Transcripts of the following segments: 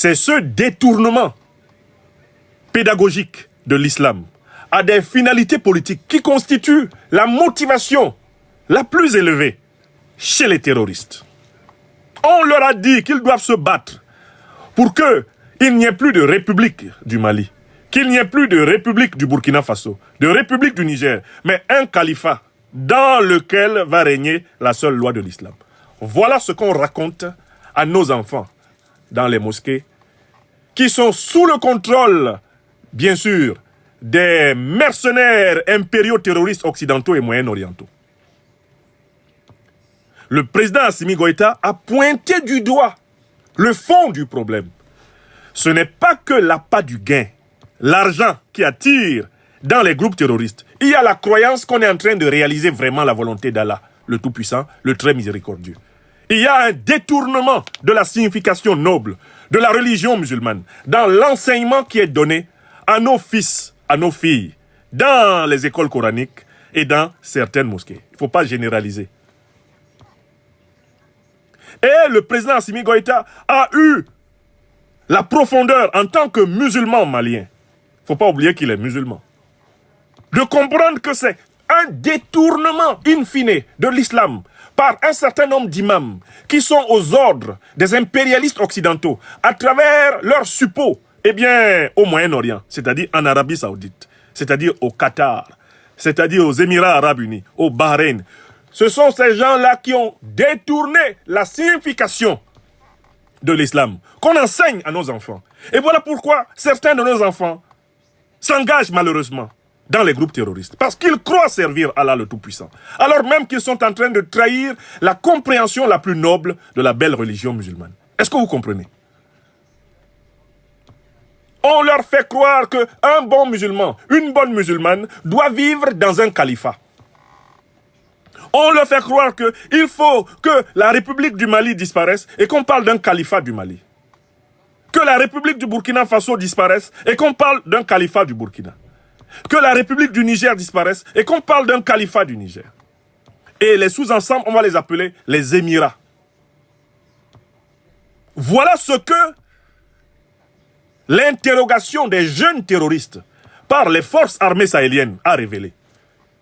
C'est ce détournement pédagogique de l'islam à des finalités politiques qui constituent la motivation la plus élevée chez les terroristes. On leur a dit qu'ils doivent se battre pour qu'il n'y ait plus de République du Mali, qu'il n'y ait plus de République du Burkina Faso, de République du Niger, mais un califat dans lequel va régner la seule loi de l'islam. Voilà ce qu'on raconte à nos enfants dans les mosquées, qui sont sous le contrôle, bien sûr, des mercenaires impériaux terroristes occidentaux et moyen-orientaux. Le président Assimi Goïta a pointé du doigt le fond du problème. Ce n'est pas que l'appât du gain, l'argent qui attire dans les groupes terroristes. Il y a la croyance qu'on est en train de réaliser vraiment la volonté d'Allah, le Tout-Puissant, le Très Miséricordieux. Il y a un détournement de la signification noble de la religion musulmane dans l'enseignement qui est donné à nos fils, à nos filles, dans les écoles coraniques et dans certaines mosquées. Il ne faut pas généraliser. Et le président Assimi Goïta a eu la profondeur en tant que musulman malien. Il ne faut pas oublier qu'il est musulman. De comprendre que c'est un détournement in fine de l'islam par un certain nombre d'imams qui sont aux ordres des impérialistes occidentaux à travers leurs suppôts, au Moyen-Orient, c'est-à-dire en Arabie Saoudite, c'est-à-dire au Qatar, c'est-à-dire aux Émirats Arabes Unis, au Bahreïn. Ce sont ces gens-là qui ont détourné la signification de l'islam, qu'on enseigne à nos enfants. Et voilà pourquoi certains de nos enfants s'engagent malheureusement dans les groupes terroristes, parce qu'ils croient servir Allah le Tout-Puissant, alors même qu'ils sont en train de trahir la compréhension la plus noble de la belle religion musulmane. Est-ce que vous comprenez? On leur fait croire qu'un bon musulman, une bonne musulmane, doit vivre dans un califat. On leur fait croire qu'il faut que la République du Mali disparaisse et qu'on parle d'un califat du Mali. Que la République du Burkina Faso disparaisse et qu'on parle d'un califat du Burkina. Que la République du Niger disparaisse et qu'on parle d'un califat du Niger. Et les sous-ensembles, on va les appeler les Émirats. Voilà ce que l'interrogation des jeunes terroristes par les forces armées sahéliennes a révélé.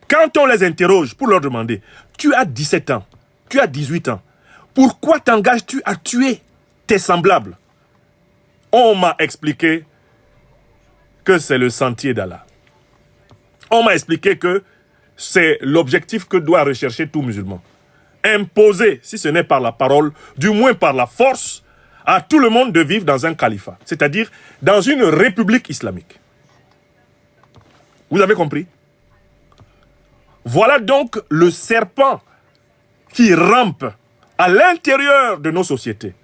Quand on les interroge pour leur demander, tu as 17 ans, tu as 18 ans, pourquoi t'engages-tu à tuer tes semblables? On m'a expliqué que c'est le sentier d'Allah. On m'a expliqué que c'est l'objectif que doit rechercher tout musulman. Imposer, si ce n'est par la parole, du moins par la force, à tout le monde de vivre dans un califat, c'est-à-dire dans une république islamique. Vous avez compris? Voilà donc le serpent qui rampe à l'intérieur de nos sociétés,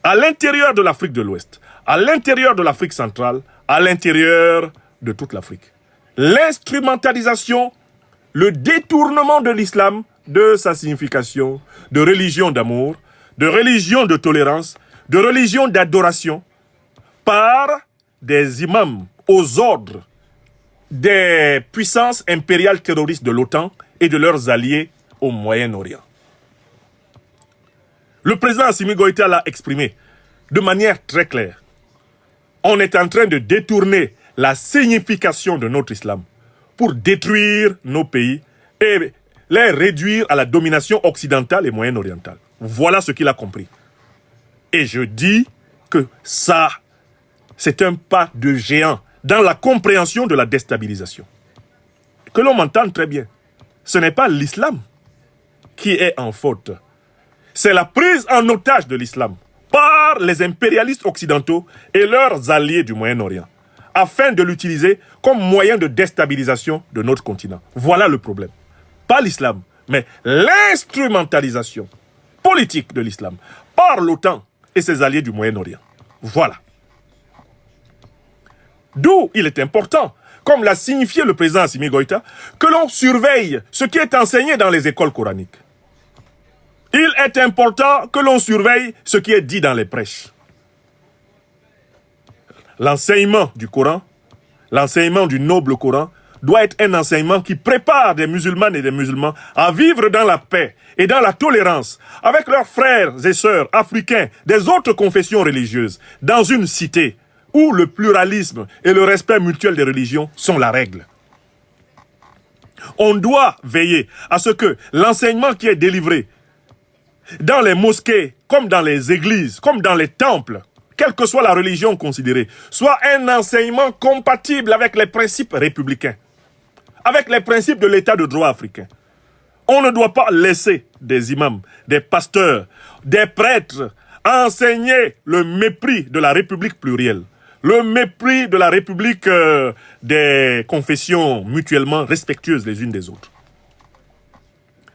à l'intérieur de l'Afrique de l'Ouest, à l'intérieur de l'Afrique centrale, à l'intérieur de toute l'Afrique. L'instrumentalisation, le détournement de l'islam, de sa signification, de religion d'amour, de religion de tolérance, de religion d'adoration, par des imams aux ordres des puissances impériales terroristes de l'OTAN et de leurs alliés au Moyen-Orient. Le président Assimi Goïta l'a exprimé de manière très claire. On est en train de détourner la signification de notre islam pour détruire nos pays et les réduire à la domination occidentale et moyen-orientale. Voilà ce qu'il a compris. Et je dis que ça, c'est un pas de géant dans la compréhension de la déstabilisation. Que l'on m'entende très bien. Ce n'est pas l'islam qui est en faute. C'est la prise en otage de l'islam par les impérialistes occidentaux et leurs alliés du Moyen-Orient, afin de l'utiliser comme moyen de déstabilisation de notre continent. Voilà le problème. Pas l'islam, mais l'instrumentalisation politique de l'islam par l'OTAN et ses alliés du Moyen-Orient. Voilà. D'où il est important, comme l'a signifié le président Assimi Goïta, que l'on surveille ce qui est enseigné dans les écoles coraniques. Il est important que l'on surveille ce qui est dit dans les prêches. L'enseignement du Coran, l'enseignement du noble Coran, doit être un enseignement qui prépare des musulmanes et des musulmans à vivre dans la paix et dans la tolérance avec leurs frères et sœurs africains des autres confessions religieuses dans une cité où le pluralisme et le respect mutuel des religions sont la règle. On doit veiller à ce que l'enseignement qui est délivré dans les mosquées, comme dans les églises, comme dans les temples, quelle que soit la religion considérée, soit un enseignement compatible avec les principes républicains, avec les principes de l'état de droit africain. On ne doit pas laisser des imams, des pasteurs, des prêtres enseigner le mépris de la République plurielle, le mépris de la République des confessions mutuellement respectueuses les unes des autres.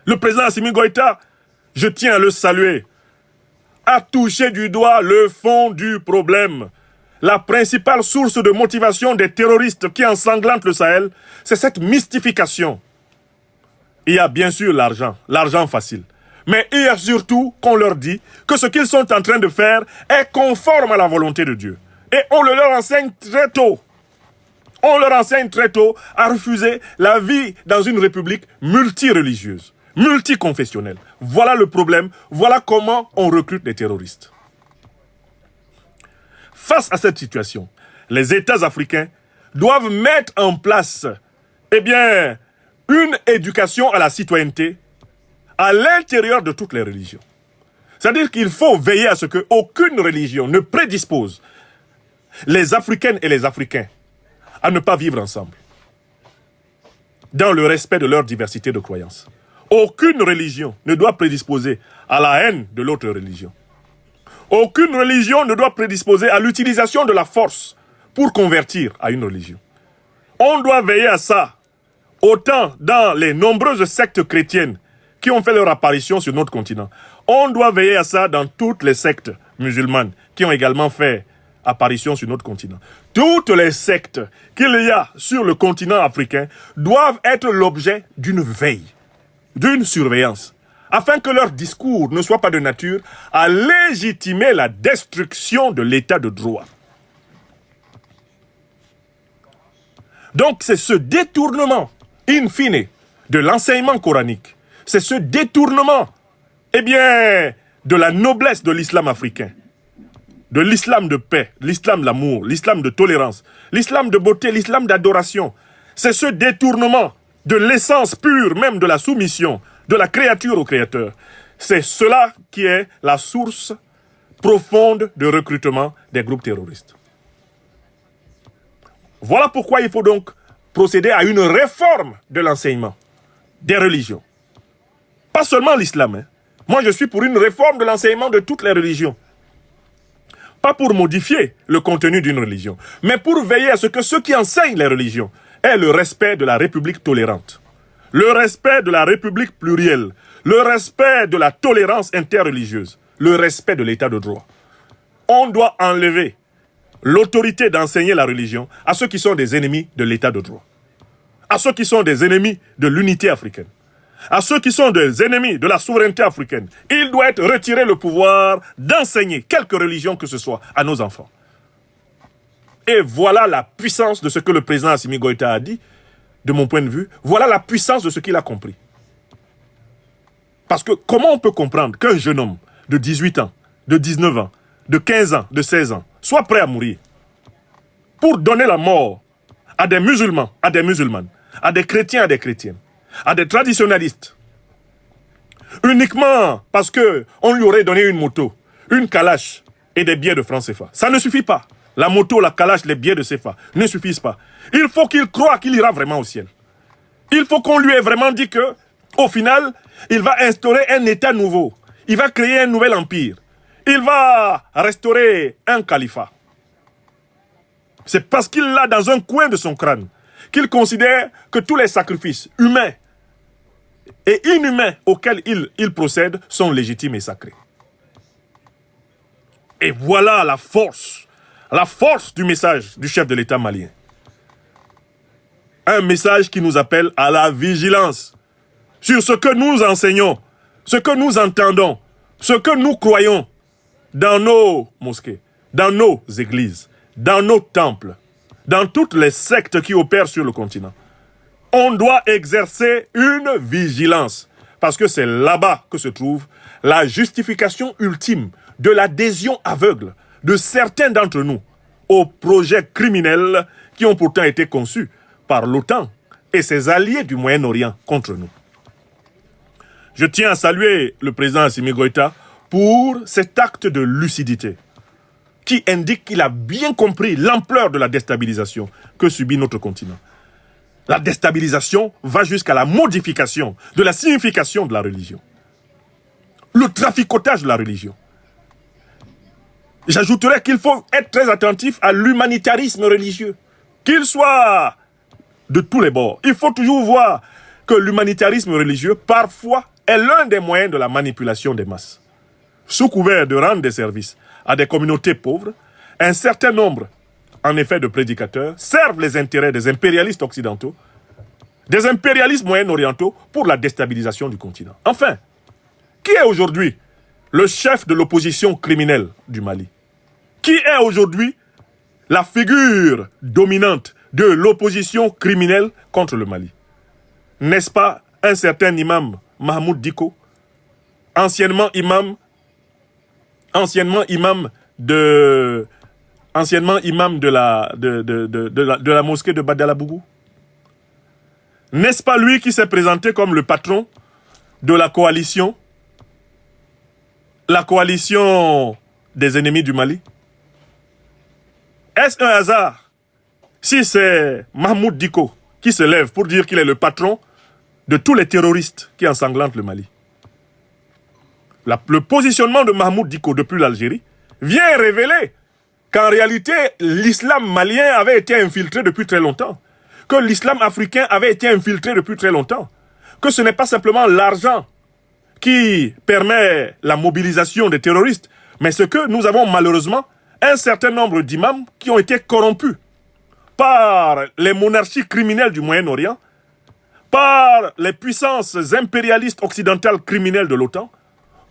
Le président Assimi Goïta, je tiens à le saluer, a touché du doigt le fond du problème. La principale source de motivation des terroristes qui ensanglantent le Sahel, c'est cette mystification. Il y a bien sûr l'argent facile. Mais il y a surtout qu'on leur dit que ce qu'ils sont en train de faire est conforme à la volonté de Dieu. Et on le leur enseigne très tôt. On leur enseigne très tôt à refuser la vie dans une république multireligieuse, multiconfessionnelle. Voilà le problème, voilà comment on recrute les terroristes. Face à cette situation, les États africains doivent mettre en place, une éducation à la citoyenneté à l'intérieur de toutes les religions. C'est-à-dire qu'il faut veiller à ce qu'aucune religion ne prédispose les Africaines et les Africains à ne pas vivre ensemble, dans le respect de leur diversité de croyances. Aucune religion ne doit prédisposer à la haine de l'autre religion. Aucune religion ne doit prédisposer à l'utilisation de la force pour convertir à une religion. On doit veiller à ça, autant dans les nombreuses sectes chrétiennes qui ont fait leur apparition sur notre continent. On doit veiller à ça dans toutes les sectes musulmanes qui ont également fait apparition sur notre continent. Toutes les sectes qu'il y a sur le continent africain doivent être l'objet d'une veille, d'une surveillance, afin que leur discours ne soit pas de nature à légitimer la destruction de l'état de droit. Donc c'est ce détournement, in fine, de l'enseignement coranique, c'est ce détournement, de la noblesse de l'islam africain, de l'islam de paix, l'islam d'amour, l'islam de tolérance, l'islam de beauté, l'islam d'adoration. C'est ce détournement de l'essence pure même de la soumission de la créature au créateur. C'est cela qui est la source profonde de recrutement des groupes terroristes. Voilà pourquoi il faut donc procéder à une réforme de l'enseignement des religions. Pas seulement l'islam. Moi, je suis pour une réforme de l'enseignement de toutes les religions. Pas pour modifier le contenu d'une religion, mais pour veiller à ce que ceux qui enseignent les religions aient le respect de la République tolérante, le respect de la République plurielle, le respect de la tolérance interreligieuse, le respect de l'état de droit. On doit enlever l'autorité d'enseigner la religion à ceux qui sont des ennemis de l'état de droit, à ceux qui sont des ennemis de l'unité africaine, à ceux qui sont des ennemis de la souveraineté africaine. Il doit être retiré le pouvoir d'enseigner quelque religion que ce soit à nos enfants. Et voilà la puissance de ce que le président Assimi Goïta a dit, de mon point de vue. Voilà la puissance de ce qu'il a compris. Parce que comment on peut comprendre qu'un jeune homme de 18 ans, de 19 ans, de 15 ans, de 16 ans, soit prêt à mourir pour donner la mort à des musulmans, à des musulmanes, à des chrétiens, à des chrétiennes, à des traditionalistes, uniquement parce qu'on lui aurait donné une moto, une calache et des billets de francs CFA. Ça ne suffit pas. La moto, la calache, les billets de CFA ne suffisent pas. Il faut qu'il croie qu'il ira vraiment au ciel. Il faut qu'on lui ait vraiment dit que, au final, il va instaurer un État nouveau. Il va créer un nouvel empire. Il va restaurer un califat. C'est parce qu'il l'a dans un coin de son crâne qu'il considère que tous les sacrifices humains et inhumains auxquels il procède sont légitimes et sacrés. Et voilà la force du message du chef de l'État malien. Un message qui nous appelle à la vigilance sur ce que nous enseignons, ce que nous entendons, ce que nous croyons dans nos mosquées, dans nos églises, dans nos temples, dans toutes les sectes qui opèrent sur le continent. on doit exercer une vigilance. Parce que c'est là-bas que se trouve la justification ultime de l'adhésion aveugle de certains d'entre nous aux projets criminels qui ont pourtant été conçus par l'OTAN et ses alliés du Moyen-Orient contre nous. Je tiens à saluer le président Assimi Goïta pour cet acte de lucidité qui indique qu'il a bien compris l'ampleur de la déstabilisation que subit notre continent. La déstabilisation va jusqu'à la modification de la signification de la religion. Le traficotage de la religion. J'ajouterais qu'il faut être très attentif à l'humanitarisme religieux, qu'il soit de tous les bords. Il faut toujours voir que l'humanitarisme religieux, parfois, est l'un des moyens de la manipulation des masses. Sous couvert de rendre des services à des communautés pauvres, un certain nombre, en effet, de prédicateurs servent les intérêts des impérialistes occidentaux, des impérialistes moyen-orientaux pour la déstabilisation du continent. Enfin, qui est aujourd'hui le chef de l'opposition criminelle du Mali? Qui est aujourd'hui la figure dominante de l'opposition criminelle contre le Mali? N'est-ce pas un certain imam Mahmoud Dicko, anciennement imam de la mosquée de Badalabougou? N'est-ce pas lui qui s'est présenté comme le patron de la coalition des ennemis du Mali? Est-ce un hasard si c'est Mahmoud Dicko qui se lève pour dire qu'il est le patron de tous les terroristes qui ensanglantent le Mali? Le positionnement de Mahmoud Dicko depuis l'Algérie vient révéler qu'en réalité, l'islam malien avait été infiltré depuis très longtemps, que l'islam africain avait été infiltré depuis très longtemps, que ce n'est pas simplement l'argent qui permet la mobilisation des terroristes, mais ce que nous avons malheureusement un certain nombre d'imams qui ont été corrompus par les monarchies criminelles du Moyen-Orient, par les puissances impérialistes occidentales criminelles de l'OTAN,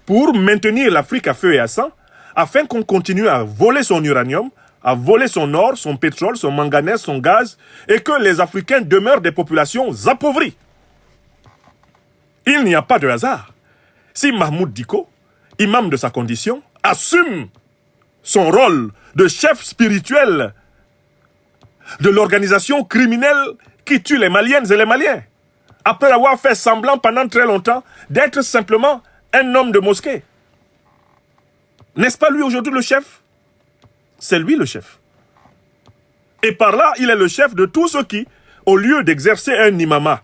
pour maintenir l'Afrique à feu et à sang, afin qu'on continue à voler son uranium, à voler son or, son pétrole, son manganèse, son gaz, et que les Africains demeurent des populations appauvries. Il n'y a pas de hasard. Si Mahmoud Dicko, imam de sa condition, assume son rôle de chef spirituel de l'organisation criminelle qui tue les Maliennes et les Maliens, après avoir fait semblant pendant très longtemps d'être simplement un homme de mosquée. N'est-ce pas lui aujourd'hui le chef? C'est lui le chef. Et par là, il est le chef de tous ceux qui, au lieu d'exercer un imama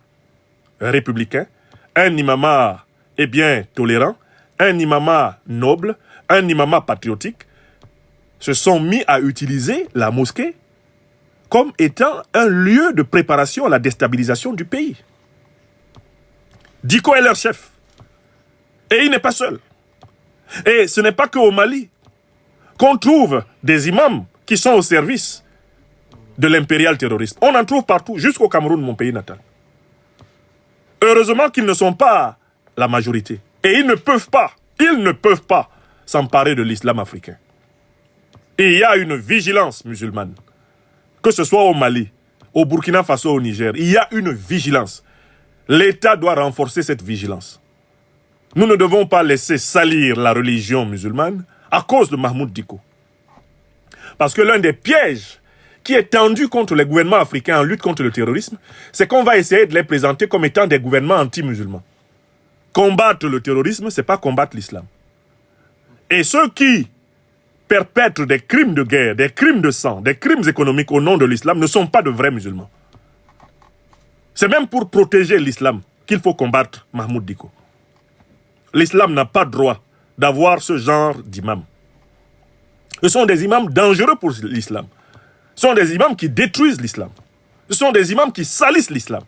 républicain, un imama, tolérant, un imama noble, un imama patriotique, se sont mis à utiliser la mosquée comme étant un lieu de préparation à la déstabilisation du pays. Dicko est leur chef. Et il n'est pas seul. Et ce n'est pas qu'au Mali qu'on trouve des imams qui sont au service de l'impérial terrorisme. On en trouve partout, jusqu'au Cameroun, mon pays natal. Heureusement qu'ils ne sont pas la majorité. Et ils ne peuvent pas s'emparer de l'islam africain. Et il y a une vigilance musulmane, que ce soit au Mali, au Burkina Faso, au Niger, il y a une vigilance. L'État doit renforcer cette vigilance. Nous ne devons pas laisser salir la religion musulmane à cause de Mahmoud Dicko. Parce que l'un des pièges qui est tendu contre les gouvernements africains en lutte contre le terrorisme, c'est qu'on va essayer de les présenter comme étant des gouvernements anti-musulmans. Combattre le terrorisme, ce n'est pas combattre l'islam. Et ceux qui perpètrent des crimes de guerre, des crimes de sang, des crimes économiques au nom de l'islam ne sont pas de vrais musulmans. C'est même pour protéger l'islam qu'il faut combattre Mahmoud Dicko. L'islam n'a pas droit d'avoir ce genre d'imams. Ce sont des imams dangereux pour l'islam. Ce sont des imams qui détruisent l'islam. Ce sont des imams qui salissent l'islam.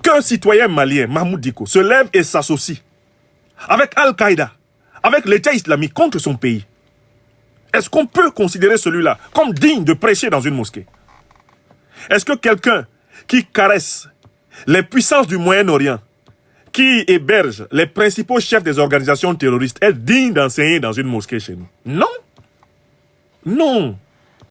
Qu'un citoyen malien, Mahmoud Dicko, se lève et s'associe avec Al-Qaïda, avec l'État islamique contre son pays, est-ce qu'on peut considérer celui-là comme digne de prêcher dans une mosquée? Est-ce que quelqu'un qui caresse les puissances du Moyen-Orient, qui héberge les principaux chefs des organisations terroristes, est digne d'enseigner dans une mosquée chez nous? Non. Non.